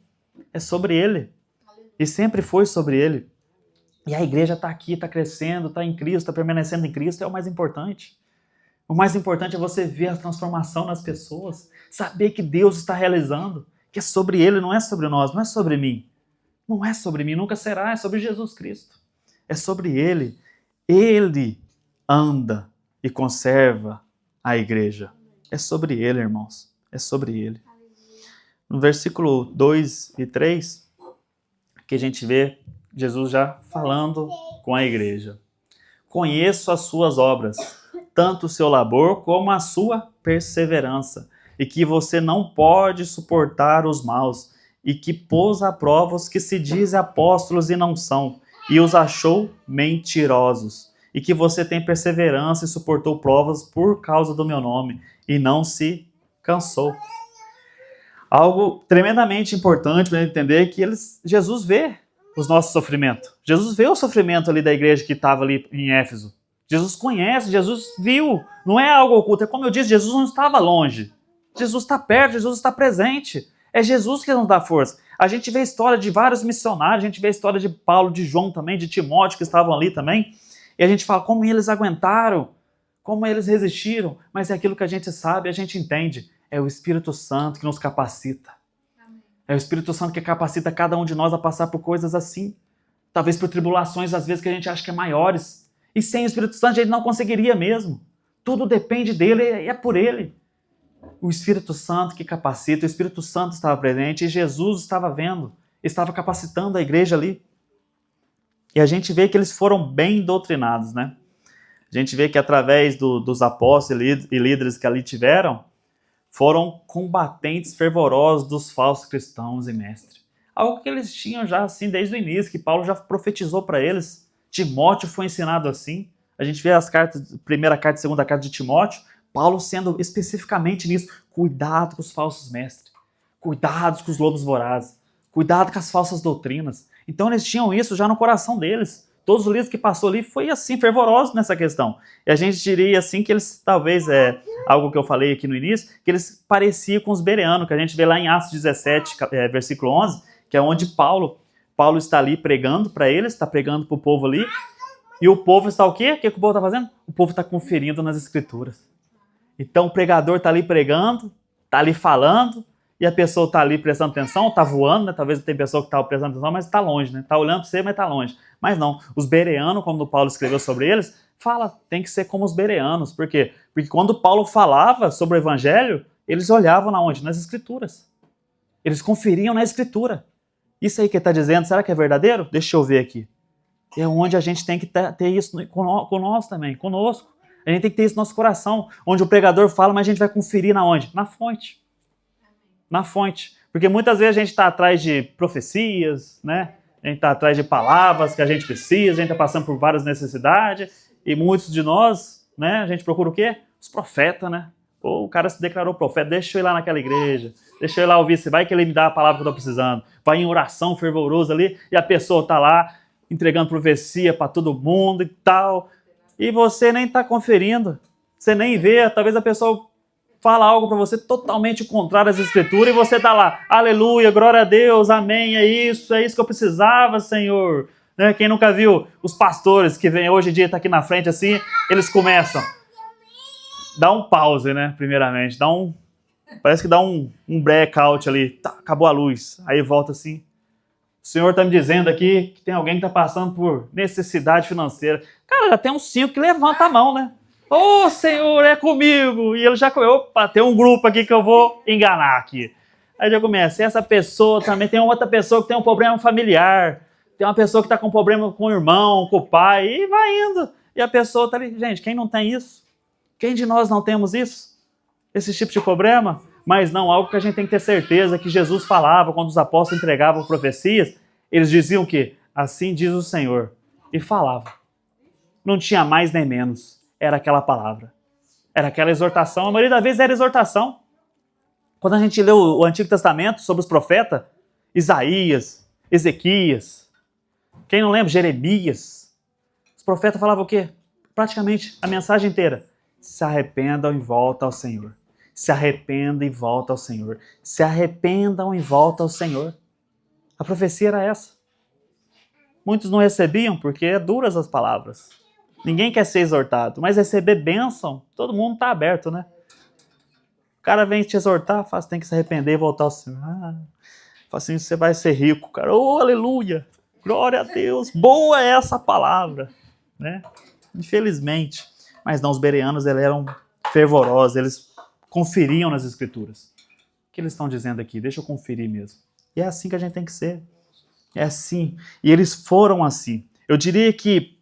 A: É sobre ele. E sempre foi sobre ele. E a igreja está aqui, está crescendo, está em Cristo, está permanecendo em Cristo, é o mais importante. O mais importante é você ver a transformação nas pessoas, saber que Deus está realizando, que é sobre Ele, não é sobre nós, não é sobre mim. Não é sobre mim, nunca será, é sobre Jesus Cristo. É sobre Ele. Ele anda e conserva a igreja. É sobre Ele, irmãos. É sobre Ele. No versículo 2 e 3, que a gente vê Jesus já falando com a igreja. Conheço as suas obras, tanto o seu labor como a sua perseverança, e que você não pode suportar os maus, e que pôs à prova os que se dizem apóstolos e não são, e os achou mentirosos, e que você tem perseverança e suportou provas por causa do meu nome, e não se cansou. Algo tremendamente importante para entender que Jesus vê os nossos sofrimentos. Jesus vê o sofrimento ali da igreja que estava ali em Éfeso. Jesus conhece, Jesus viu. Não é algo oculto. É como eu disse, Jesus não estava longe. Jesus está perto, Jesus está presente. É Jesus que nos dá força. A gente vê a história de vários missionários, a gente vê a história de Paulo, de João também, de Timóteo que estavam ali também. E a gente fala como eles aguentaram, como eles resistiram. Mas é aquilo que a gente sabe, a gente entende. É o Espírito Santo que nos capacita. É o Espírito Santo que capacita cada um de nós a passar por coisas assim. Talvez por tribulações, às vezes, que a gente acha que é maiores. E sem o Espírito Santo a gente não conseguiria mesmo. Tudo depende dele e é por ele. O Espírito Santo que capacita, o Espírito Santo estava presente e Jesus estava vendo, estava capacitando a igreja ali. E a gente vê que eles foram bem doutrinados, né? A gente vê que através dos apóstolos e líderes que ali tiveram, foram combatentes fervorosos dos falsos cristãos e mestres. Algo que eles tinham já assim desde o início, que Paulo já profetizou para eles. Timóteo foi ensinado assim. A gente vê as cartas, primeira carta e segunda carta de Timóteo, Paulo sendo especificamente nisso. Cuidado com os falsos mestres. Cuidado com os lobos vorazes. Cuidado com as falsas doutrinas. Então eles tinham isso já no coração deles. Todos os livros que passou ali foi assim, fervoroso nessa questão. E a gente diria assim que eles, talvez, algo que eu falei aqui no início, que eles pareciam com os bereanos, que a gente vê lá em Atos 17, versículo 11, que é onde Paulo está ali pregando para eles, está pregando para o povo ali, e o povo está o quê? O que o povo está fazendo? O povo está conferindo nas escrituras. Então o pregador está ali pregando, está ali falando, e a pessoa está ali prestando atenção, está voando, né? Talvez tem pessoa que está prestando atenção, mas está longe, né? Está olhando para você, mas está longe. Mas não, os bereanos, como o Paulo escreveu sobre eles, fala, tem que ser como os bereanos. Por quê? Porque quando Paulo falava sobre o evangelho, eles olhavam na onde? Nas escrituras. Eles conferiam na escritura. Isso aí que ele está dizendo, será que é verdadeiro? Deixa eu ver aqui. É onde a gente tem que ter isso com nós também, conosco. A gente tem que ter isso no nosso coração, onde o pregador fala, mas a gente vai conferir na onde? Na fonte. Na fonte. Porque muitas vezes a gente está atrás de profecias, né? A gente está atrás de palavras que a gente precisa, a gente está passando por várias necessidades, e muitos de nós, né, a gente procura o quê? Os profetas, né? Ou o cara se declarou profeta, deixa eu ir lá naquela igreja, deixa eu ir lá ouvir, se vai que ele me dá a palavra que eu estou precisando. Vai em oração fervorosa ali, e a pessoa está lá entregando profecia para todo mundo e tal, e você nem está conferindo, você nem vê, talvez a pessoa fala algo para você totalmente contrário às escrituras e você está lá, aleluia, glória a Deus, amém, é isso que eu precisava, Senhor. Né? Quem nunca viu os pastores que vem hoje em dia, tá aqui na frente assim, eles começam, dá um pause, né, primeiramente, parece que dá um blackout ali, tá, acabou a luz, aí volta assim, o Senhor está me dizendo aqui que tem alguém que está passando por necessidade financeira. Cara, já tem uns 5 que levanta a mão, né? Ô, Senhor, é comigo. E ele já começa, opa, tem um grupo aqui que eu vou enganar aqui. Aí já começa, essa pessoa também, tem outra pessoa que tem um problema familiar, tem uma pessoa que está com problema com o irmão, com o pai, e vai indo. E a pessoa está ali, gente, quem não tem isso? Quem de nós não temos isso? Esse tipo de problema? Mas não, algo que a gente tem que ter certeza que Jesus falava quando os apóstolos entregavam profecias, eles diziam que assim diz o Senhor, e falava. Não tinha mais nem menos, era aquela palavra. Era aquela exortação, a maioria das vezes era exortação. Quando a gente lê o Antigo Testamento sobre os profetas, Isaías, Ezequias, quem não lembra, Jeremias, os profetas falavam o quê? Praticamente a mensagem inteira. Se arrependam e volta ao Senhor. Se arrependam e volta ao Senhor. Se arrependam e volta ao Senhor. A profecia era essa. Muitos não recebiam porque é duras as palavras. Ninguém quer ser exortado, mas receber bênção, todo mundo está aberto, né? O cara vem te exortar, fala, tem que se arrepender e voltar ao Senhor. Fala assim, você vai ser rico, cara. Oh, aleluia! Glória a Deus! Boa é essa palavra, né? Infelizmente. Mas não, os bereanos eles eram fervorosos, eles conferiam nas escrituras. O que eles estão dizendo aqui? Deixa eu conferir mesmo. E é assim que a gente tem que ser. É assim. E eles foram assim. Eu diria que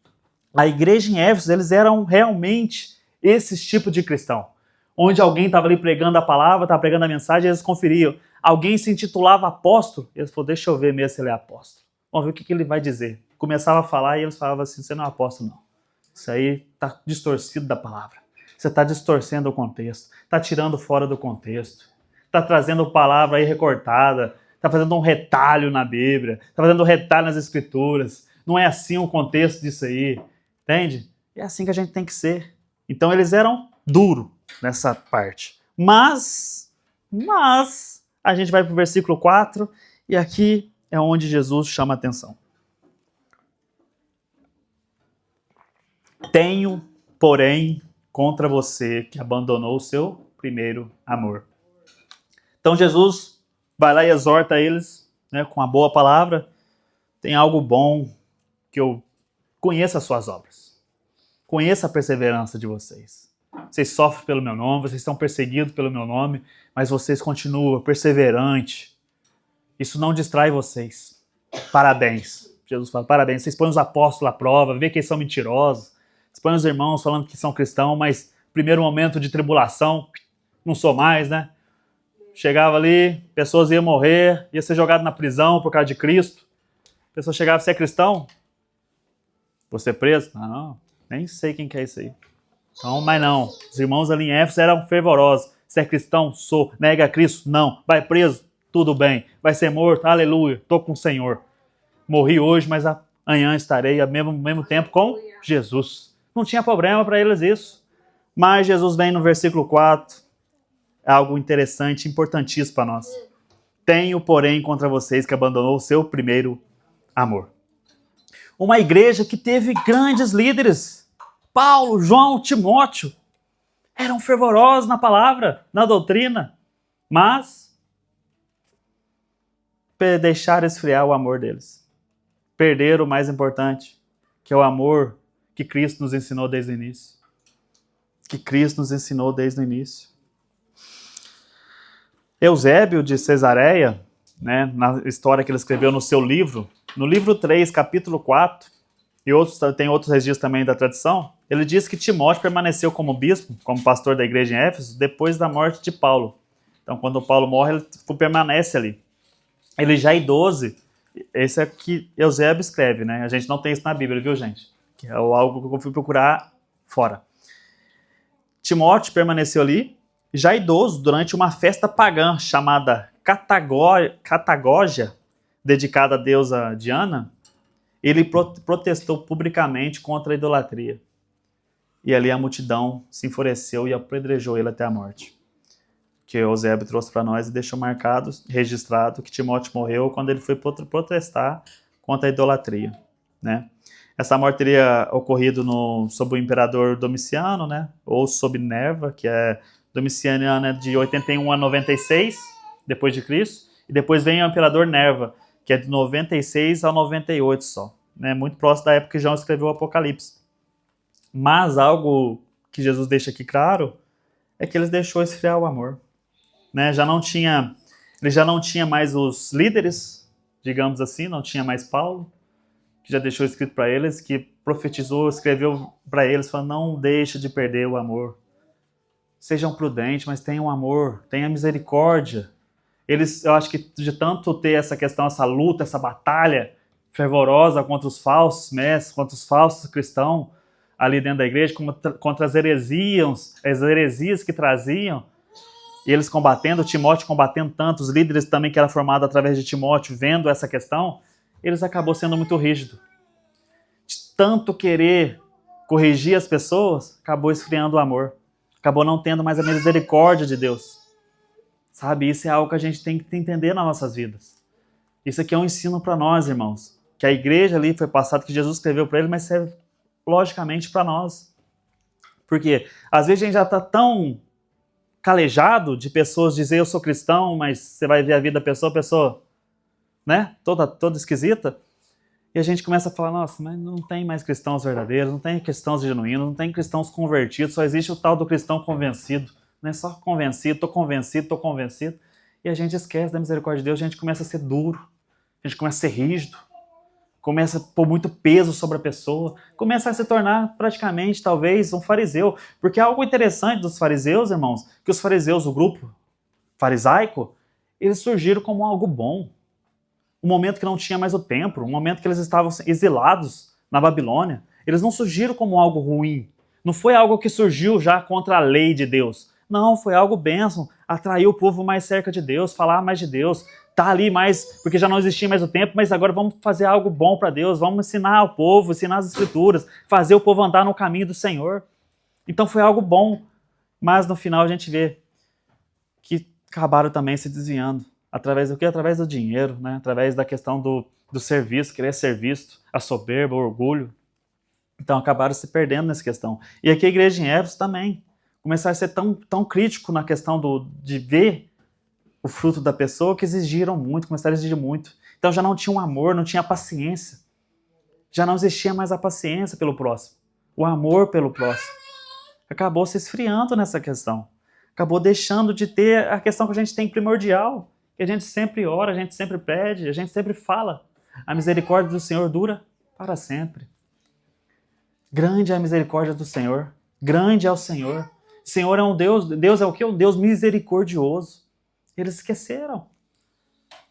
A: a igreja em Éfeso, eles eram realmente esse tipo de cristão. Onde alguém estava ali pregando a palavra, estava pregando a mensagem, eles conferiam. Alguém se intitulava apóstolo, eles falaram, deixa eu ver mesmo se ele é apóstolo. Vamos ver o que ele vai dizer. Começava a falar e eles falavam assim, você não é apóstolo não. Isso aí está distorcido da palavra. Você está distorcendo o contexto, está tirando fora do contexto, está trazendo palavra aí recortada, está fazendo um retalho na Bíblia, está fazendo um retalho nas Escrituras. Não é assim o contexto disso aí, entende? É assim que a gente tem que ser. Então eles eram duros nessa parte. Mas, a gente vai para o versículo 4 e aqui é onde Jesus chama a atenção. Tenho, porém, contra você que abandonou o seu primeiro amor. Então Jesus vai lá e exorta eles, né, com uma boa palavra. Tem algo bom que eu conheça as suas obras. Conheça a perseverança de vocês. Vocês sofrem pelo meu nome, vocês estão perseguidos pelo meu nome, mas vocês continuam perseverantes. Isso não distrai vocês. Parabéns. Jesus fala, parabéns. Vocês põem os apóstolos à prova, vê que eles são mentirosos. Vocês põem os irmãos falando que são cristãos, mas primeiro momento de tribulação, não sou mais, né? Chegava ali, pessoas iam morrer, ia ser jogado na prisão por causa de Cristo. A pessoa chegava, você é cristão? Você é preso? Não, nem sei quem que é isso aí. Então, mas não, os irmãos ali em Éfeso eram fervorosos. Você é cristão? Sou. Nega a Cristo? Não. Vai preso? Tudo bem. Vai ser morto? Aleluia, estou com o Senhor. Morri hoje, mas amanhã estarei ao mesmo tempo com Jesus. Não tinha problema para eles isso. Mas Jesus vem no versículo 4, algo interessante, importantíssimo para nós. Tenho, porém, contra vocês que abandonou o seu primeiro amor. Uma igreja que teve grandes líderes. Paulo, João, Timóteo. Eram fervorosos na palavra, na doutrina. Mas deixaram esfriar o amor deles. Perderam o mais importante, que é o amor que Cristo nos ensinou desde o início. Que Cristo nos ensinou desde o início. Eusébio de Cesareia, né, na história que ele escreveu no seu livro, no livro 3, capítulo 4, e tem outros registros também da tradição, ele diz que Timóteo permaneceu como bispo, como pastor da igreja em Éfeso, depois da morte de Paulo. Então, quando Paulo morre, ele permanece ali. Ele já é idoso, esse é o que Eusébio escreve, né? A gente não tem isso na Bíblia, viu, gente? Que é algo que eu fui procurar fora. Timóteo permaneceu ali, já idoso, durante uma festa pagã chamada Catagógia, dedicada à deusa Diana. Ele protestou publicamente contra a idolatria. E ali a multidão se enfureceu e apedrejou ele até a morte. Que Eusébio trouxe para nós e deixou marcado, registrado, que Timóteo morreu quando ele foi protestar contra a idolatria, né? Essa morte teria ocorrido sob o imperador Domiciano, né? Ou sob Nerva, que é Domiciano de 81 a 96, depois de Cristo. E depois vem o imperador Nerva, que é de 96 a 98 só, né? Muito próximo da época que João escreveu o Apocalipse. Mas algo que Jesus deixa aqui claro é que eles deixou esfriar o amor. Né? Ele já não tinha mais os líderes, digamos assim, não tinha mais Paulo, que já deixou escrito para eles, que profetizou, escreveu para eles, falando, não deixe de perder o amor. Sejam prudentes, mas tenham amor, tenham misericórdia. Eu acho que de tanto ter essa questão, essa luta, essa batalha fervorosa contra os falsos mestres, contra os falsos cristãos ali dentro da igreja, contra as heresias que traziam, e eles combatendo, Timóteo combatendo tanto, os líderes também que eram formados através de Timóteo, vendo essa questão, eles acabou sendo muito rígidos. De tanto querer corrigir as pessoas, acabou esfriando o amor. Acabou não tendo mais a misericórdia de Deus. Sabe, isso é algo que a gente tem que entender nas nossas vidas. Isso aqui é um ensino para nós, irmãos. Que a igreja ali foi passado, que Jesus escreveu para ele, mas serve logicamente para nós. Porque às vezes a gente já está tão calejado de pessoas dizer eu sou cristão, mas você vai ver a vida da pessoa, né, toda esquisita, e a gente começa a falar, nossa, mas não tem mais cristãos verdadeiros, não tem cristãos genuínos, não tem cristãos convertidos, só existe o tal do cristão convencido, não é só convencido, tô convencido, e a gente esquece da misericórdia de Deus, a gente começa a ser duro, a gente começa a ser rígido, começa a pôr muito peso sobre a pessoa, começa a se tornar praticamente, talvez, um fariseu. Porque algo interessante dos fariseus, irmãos, que os fariseus, o grupo farisaico, eles surgiram como algo bom. Um momento que não tinha mais o templo, um momento que eles estavam exilados na Babilônia. Eles não surgiram como algo ruim. Não foi algo que surgiu já contra a lei de Deus. Não, foi algo bênção, atrair o povo mais cerca de Deus, falar mais de Deus, tá ali mais, porque já não existia mais o tempo, mas agora vamos fazer algo bom para Deus, vamos ensinar o povo, ensinar as escrituras, fazer o povo andar no caminho do Senhor. Então foi algo bom, mas no final a gente vê que acabaram também se desviando. Através do quê? Através do dinheiro, né? Através da questão do serviço, querer ser visto, a soberba, o orgulho. Então acabaram se perdendo nessa questão. E aqui a igreja em Éfeso também. Começaram a ser tão crítico na questão de ver o fruto da pessoa, que exigiram muito, começaram a exigir muito. Então já não tinha um amor, não tinha paciência. Já não existia mais a paciência pelo próximo. O amor pelo próximo. Acabou se esfriando nessa questão. Acabou deixando de ter a questão que a gente tem primordial, que a gente sempre ora, a gente sempre pede, a gente sempre fala. A misericórdia do Senhor dura para sempre. Grande é a misericórdia do Senhor. Grande é o Senhor. O Senhor é um Deus é o quê? Um Deus misericordioso. Eles esqueceram.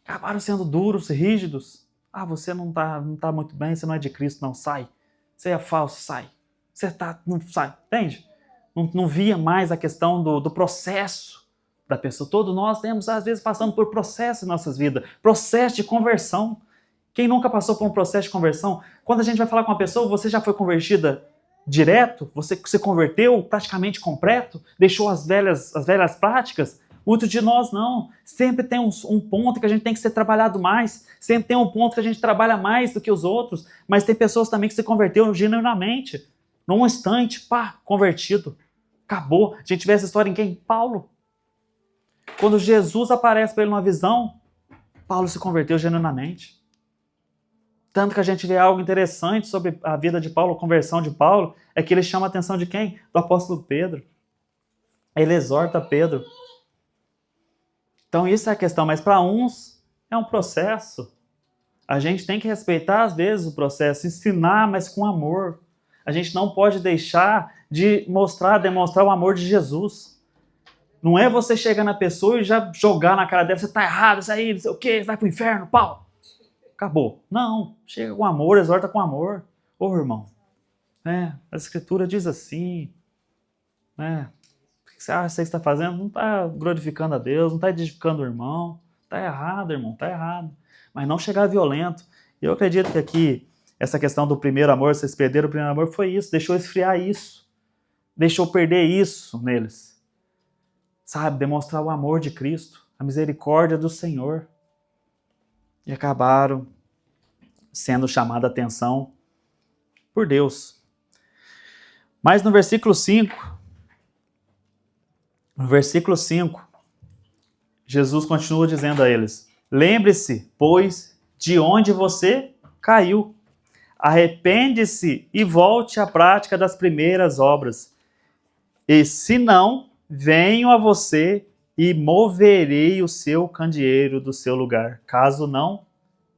A: Acabaram sendo duros, rígidos. Ah, você não tá muito bem, você não é de Cristo, não, sai. Você é falso, sai. Não sai, entende? Não via mais a questão do processo da pessoa. Todos nós temos, às vezes, passando por processos em nossas vidas. Processo de conversão. Quem nunca passou por um processo de conversão? Quando a gente vai falar com uma pessoa, você já foi convertida direto? Você se converteu praticamente completo? Deixou as velhas práticas? Muitos de nós não. Sempre tem um ponto que a gente tem que ser trabalhado mais. Sempre tem um ponto que a gente trabalha mais do que os outros. Mas tem pessoas também que se converteram genuinamente. Num instante, pá, convertido. Acabou. A gente vê essa história em quem? Paulo. Quando Jesus aparece para ele numa visão, Paulo se converteu genuinamente. Tanto que a gente vê algo interessante sobre a vida de Paulo, a conversão de Paulo, é que ele chama a atenção de quem? Do apóstolo Pedro. Ele exorta Pedro. Então isso é a questão, mas para uns é um processo. A gente tem que respeitar às vezes o processo, ensinar, mas com amor. A gente não pode deixar de demonstrar o amor de Jesus. Não é você chegar na pessoa e já jogar na cara dela, você está errado, isso aí, não sei o quê, vai pro inferno, pau. Acabou. Não, chega com amor, exorta com amor. Ô irmão, a escritura diz assim, o que você acha que você está fazendo? Não está glorificando a Deus, não está edificando o irmão. Está errado, irmão, está errado. Mas não chegar violento. Eu acredito que aqui, essa questão do primeiro amor, vocês perderam o primeiro amor, foi isso. Deixou esfriar isso. Deixou perder isso neles. Sabe, demonstrar o amor de Cristo, a misericórdia do Senhor. E acabaram sendo chamada a atenção por Deus. Mas no versículo 5, Jesus continua dizendo a eles: lembre-se, pois, de onde você caiu. Arrepende-se e volte à prática das primeiras obras. E se não, venho a você e moverei o seu candeeiro do seu lugar, caso não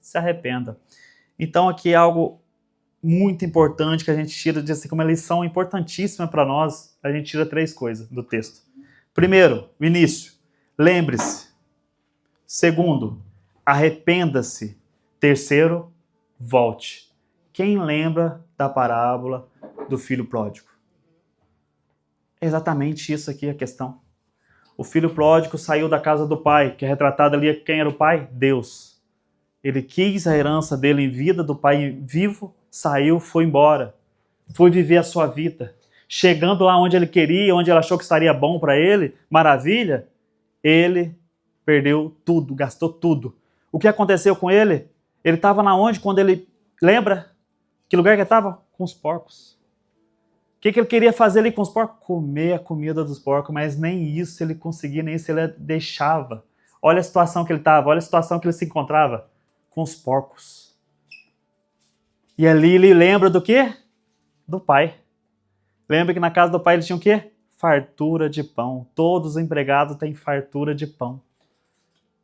A: se arrependa. Então aqui é algo muito importante que a gente tira de assim, como uma lição importantíssima para nós. A gente tira 3 coisas do texto. Primeiro, o início, lembre-se. Segundo, arrependa-se. Terceiro, volte. Quem lembra da parábola do filho pródigo? É exatamente isso aqui a questão. O filho pródigo saiu da casa do pai, que é retratado ali, quem era o pai? Deus. Ele quis a herança dele em vida, do pai vivo, saiu, foi embora. Foi viver a sua vida. Chegando lá onde ele queria, onde ele achou que estaria bom para ele, maravilha, ele perdeu tudo, gastou tudo. O que aconteceu com ele? Ele estava na onde quando ele... Lembra? Que lugar que ele estava? Com os porcos. O que ele queria fazer ali com os porcos? Comer a comida dos porcos, mas nem isso ele conseguia, nem isso ele deixava. Olha a situação que ele estava, olha a situação que ele se encontrava. Com os porcos. E ali ele lembra do quê? Do pai. Lembra que na casa do pai ele tinha o quê? Fartura de pão. Todos os empregados têm fartura de pão.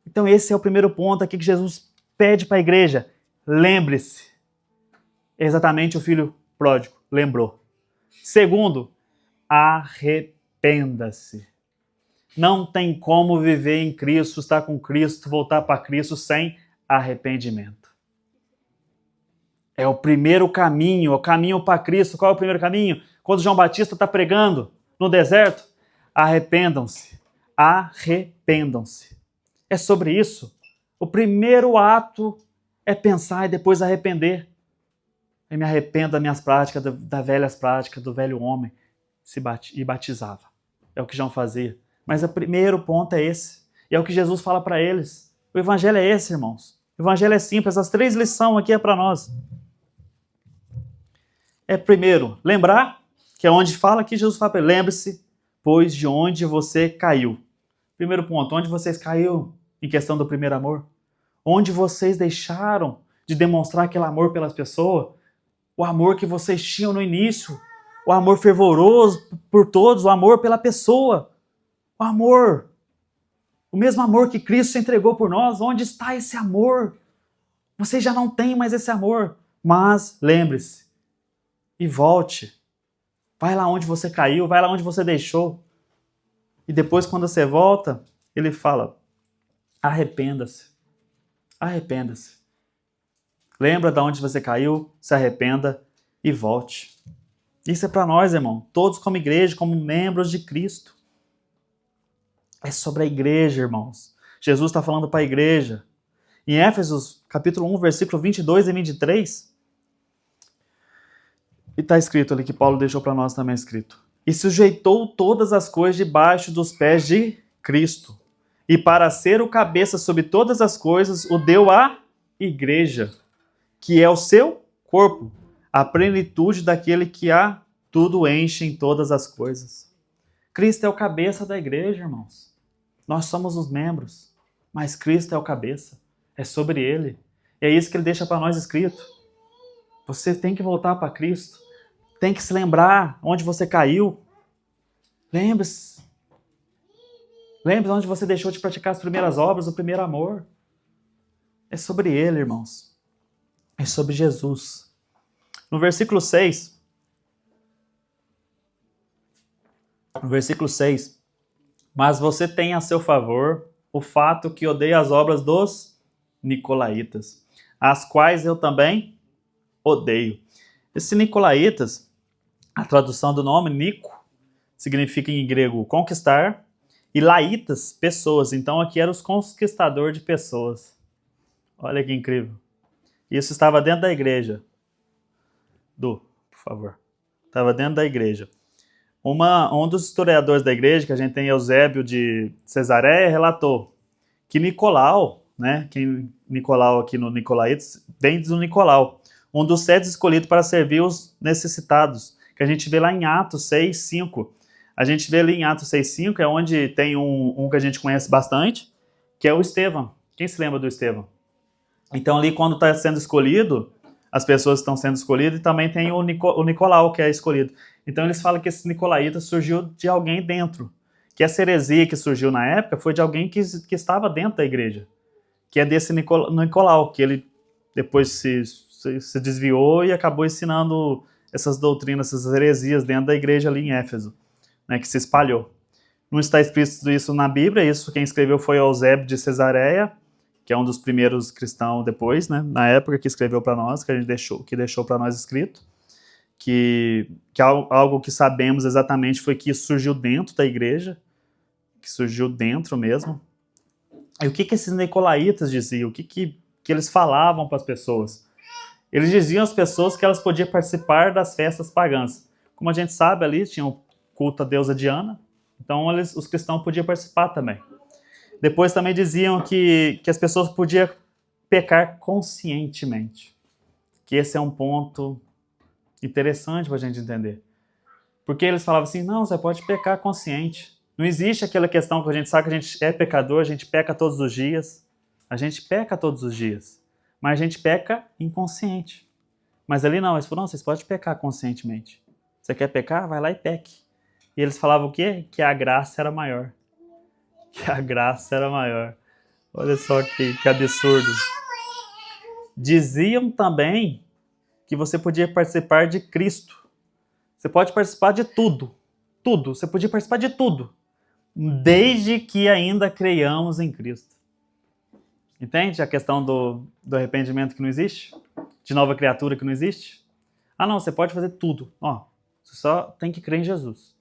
A: Então esse é o primeiro ponto aqui que Jesus pede para a igreja. Lembre-se. Exatamente o filho pródigo lembrou. Segundo, arrependa-se. Não tem como viver em Cristo, estar com Cristo, voltar para Cristo sem arrependimento. É o primeiro caminho, o caminho para Cristo. Qual é o primeiro caminho? Quando João Batista está pregando no deserto, arrependam-se. Arrependam-se. É sobre isso. O primeiro ato é pensar e depois arrepender. Eu me arrependo das minhas práticas, das velhas práticas, do velho homem. E batizava. É o que João fazia. Mas o primeiro ponto é esse. E é o que Jesus fala para eles. O evangelho é esse, irmãos. O evangelho é simples. Essas 3 lições aqui é para nós. É primeiro, lembrar, que é onde fala que Jesus fala para ele, lembre-se, pois de onde você caiu. Primeiro ponto, onde vocês caíram em questão do primeiro amor? Onde vocês deixaram de demonstrar aquele amor pelas pessoas? O amor que vocês tinham no início, o amor fervoroso por todos, o amor pela pessoa, o amor, o mesmo amor que Cristo se entregou por nós. Onde está esse amor? Vocês já não têm mais esse amor, mas lembre-se e volte. Vai lá onde você caiu, vai lá onde você deixou. E depois, quando você volta, ele fala, arrependa-se. Arrependa-se. Lembra de onde você caiu, se arrependa e volte. Isso é para nós, irmão. Todos como igreja, como membros de Cristo. É sobre a igreja, irmãos. Jesus está falando para a igreja. Em Éfesos, capítulo 1, versículo 22 e 23, e está escrito ali, que Paulo deixou para nós também escrito. E sujeitou todas as coisas debaixo dos pés de Cristo. E para ser o cabeça sobre todas as coisas, o deu à igreja, que é o seu corpo, a plenitude daquele que a tudo enche em todas as coisas. Cristo é o cabeça da igreja, irmãos. Nós somos os membros, mas Cristo é o cabeça. É sobre ele. E é isso que ele deixa para nós escrito. Você tem que voltar para Cristo. Tem que se lembrar onde você caiu. Lembre-se. Lembre-se onde você deixou de praticar as primeiras obras, o primeiro amor. É sobre ele, irmãos. É sobre Jesus. No versículo 6, mas você tem a seu favor o fato que odeia as obras dos nicolaítas, as quais eu também odeio. Esse nicolaítas, a tradução do nome, Nico, significa em grego conquistar, e laitas, pessoas. Então aqui eram os conquistadores de pessoas. Olha que incrível. Isso estava dentro da igreja. Por favor. Estava dentro da igreja. Um dos historiadores da igreja, que a gente tem, Eusébio de Cesareia, relatou que Nicolau, né, Nicolau aqui no Nicolaitas, vem do Nicolau, um dos 7 escolhidos para servir os necessitados, que a gente vê lá em Atos 6:5. A gente vê ali em Atos 6:5, é onde tem um que a gente conhece bastante, que é o Estevão. Quem se lembra do Estevão? Então ali quando está sendo escolhido, as pessoas que estão sendo escolhidas, e também tem o Nicolau, que é escolhido. Então eles falam que esse nicolaíta surgiu de alguém dentro, que essa heresia que surgiu na época foi de alguém que estava dentro da igreja, que é desse Nicolau, que ele depois se desviou e acabou ensinando essas doutrinas, essas heresias dentro da igreja ali em Éfeso, né, que se espalhou. Não está escrito isso na Bíblia, isso quem escreveu foi Eusébio de Cesareia, que é um dos primeiros cristãos depois, né, na época, que escreveu para nós, que deixou para nós escrito, que algo que sabemos exatamente foi que isso surgiu dentro da igreja, que surgiu dentro mesmo. E o que esses nicolaítas diziam? O que eles falavam para as pessoas? Eles diziam às pessoas que elas podiam participar das festas pagãs. Como a gente sabe, ali tinha o culto à deusa Diana, então os cristãos podiam participar também. Depois também diziam que as pessoas podiam pecar conscientemente. Que esse é um ponto interessante para a gente entender. Porque eles falavam assim, não, você pode pecar consciente. Não existe aquela questão que a gente sabe que a gente é pecador, a gente peca todos os dias. A gente peca todos os dias. Mas a gente peca inconsciente. Mas ali não, eles falaram, não, vocês podem pecar conscientemente. Você quer pecar? Vai lá e peque. E eles falavam o quê? Que a graça era maior. Que a graça era maior. Olha só que absurdo. Diziam também que você podia participar de Cristo. Você pode participar de tudo. Tudo. Você podia participar de tudo. Desde que ainda creiamos em Cristo. Entende a questão do arrependimento que não existe? De nova criatura que não existe? Ah, não, você pode fazer tudo. Ó, você só tem que crer em Jesus.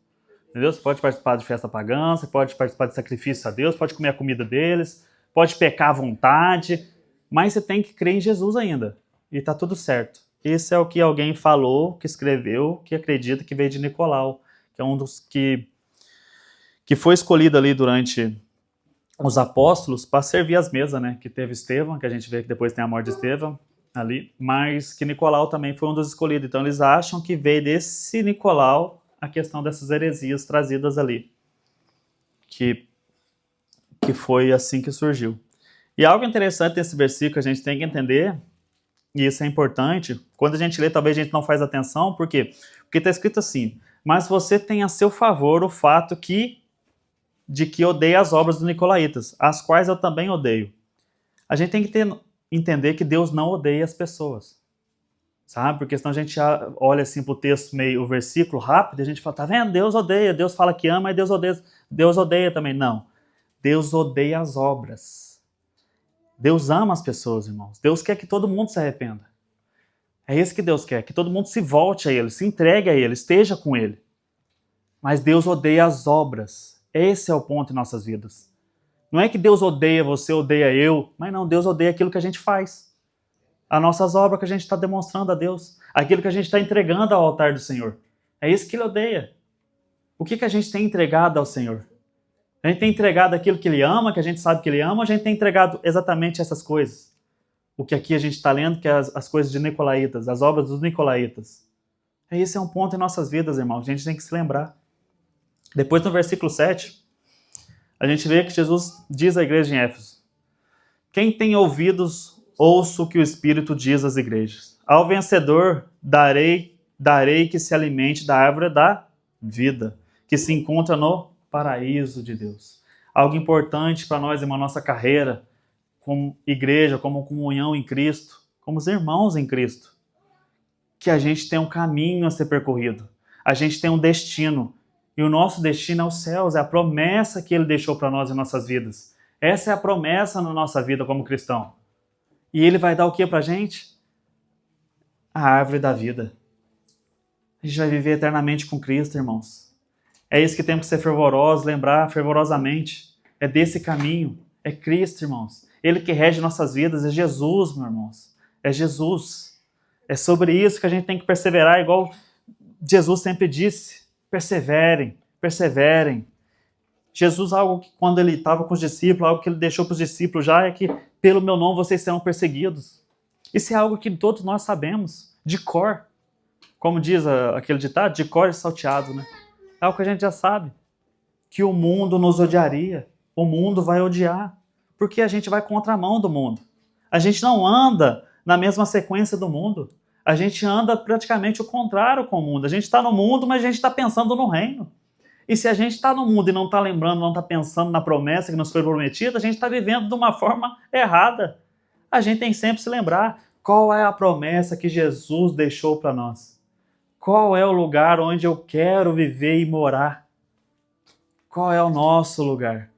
A: Entendeu? Você pode participar de festa pagã, você pode participar de sacrifício a Deus, pode comer a comida deles, pode pecar à vontade, mas você tem que crer em Jesus ainda. E tá tudo certo. Esse é o que alguém falou, que escreveu, que acredita que veio de Nicolau, que é um dos que foi escolhido ali durante os apóstolos para servir as mesas, né? Que teve Estevão, que a gente vê que depois tem a morte de Estevão ali, mas que Nicolau também foi um dos escolhidos. Então eles acham que veio desse Nicolau a questão dessas heresias trazidas ali, que foi assim que surgiu. E algo interessante nesse versículo a gente tem que entender, e isso é importante, quando a gente lê talvez a gente não faz atenção, por quê? Porque está escrito assim, mas você tem a seu favor o fato de que odeia as obras dos nicolaítas, as quais eu também odeio. A gente tem que entender que Deus não odeia as pessoas. Sabe? Porque senão a gente olha assim pro texto o versículo rápido, e a gente fala, tá vendo? Deus odeia, Deus fala que ama, mas Deus odeia também. Não. Deus odeia as obras. Deus ama as pessoas, irmãos. Deus quer que todo mundo se arrependa. É isso que Deus quer, que todo mundo se volte a Ele, se entregue a Ele, esteja com Ele. Mas Deus odeia as obras. Esse é o ponto em nossas vidas. Não é que Deus odeia você, odeia eu, mas não, Deus odeia aquilo que a gente faz. As nossas obras que a gente está demonstrando a Deus, aquilo que a gente está entregando ao altar do Senhor. É isso que Ele odeia. O que a gente tem entregado ao Senhor? A gente tem entregado aquilo que Ele ama, que a gente sabe que Ele ama, ou a gente tem entregado exatamente essas coisas? O que aqui a gente está lendo, que é as coisas de Nicolaitas, as obras dos Nicolaitas. Esse é um ponto em nossas vidas, irmãos, a gente tem que se lembrar. Depois no versículo 7, a gente vê que Jesus diz à igreja em Éfeso, quem tem ouvidos, ouça o que o Espírito diz às igrejas. Ao vencedor darei que se alimente da árvore da vida, que se encontra no paraíso de Deus. Algo importante para nós, irmão, nossa carreira, como igreja, como comunhão em Cristo, como os irmãos em Cristo, que a gente tem um caminho a ser percorrido, a gente tem um destino, e o nosso destino é os céus, é a promessa que Ele deixou para nós em nossas vidas. Essa é a promessa na nossa vida como cristão. E Ele vai dar o que para a gente? A árvore da vida. A gente vai viver eternamente com Cristo, irmãos. É isso que temos que ser fervorosos, lembrar fervorosamente. É desse caminho, é Cristo, irmãos. Ele que rege nossas vidas, é Jesus, meus irmãos. É Jesus. É sobre isso que a gente tem que perseverar, igual Jesus sempre disse. Perseverem, perseverem. Jesus, algo que quando Ele estava com os discípulos, algo que Ele deixou para os discípulos já é que pelo meu nome vocês serão perseguidos. Isso é algo que todos nós sabemos, de cor. Como diz aquele ditado, de cor e salteado, né? É algo que a gente já sabe. Que o mundo nos odiaria. O mundo vai odiar. Porque a gente vai contramão do mundo. A gente não anda na mesma sequência do mundo. A gente anda praticamente o contrário com o mundo. A gente está no mundo, mas a gente está pensando no reino. E se a gente está no mundo e não está lembrando, não está pensando na promessa que nos foi prometida, a gente está vivendo de uma forma errada. A gente tem sempre que se lembrar qual é a promessa que Jesus deixou para nós. Qual é o lugar onde eu quero viver e morar? Qual é o nosso lugar?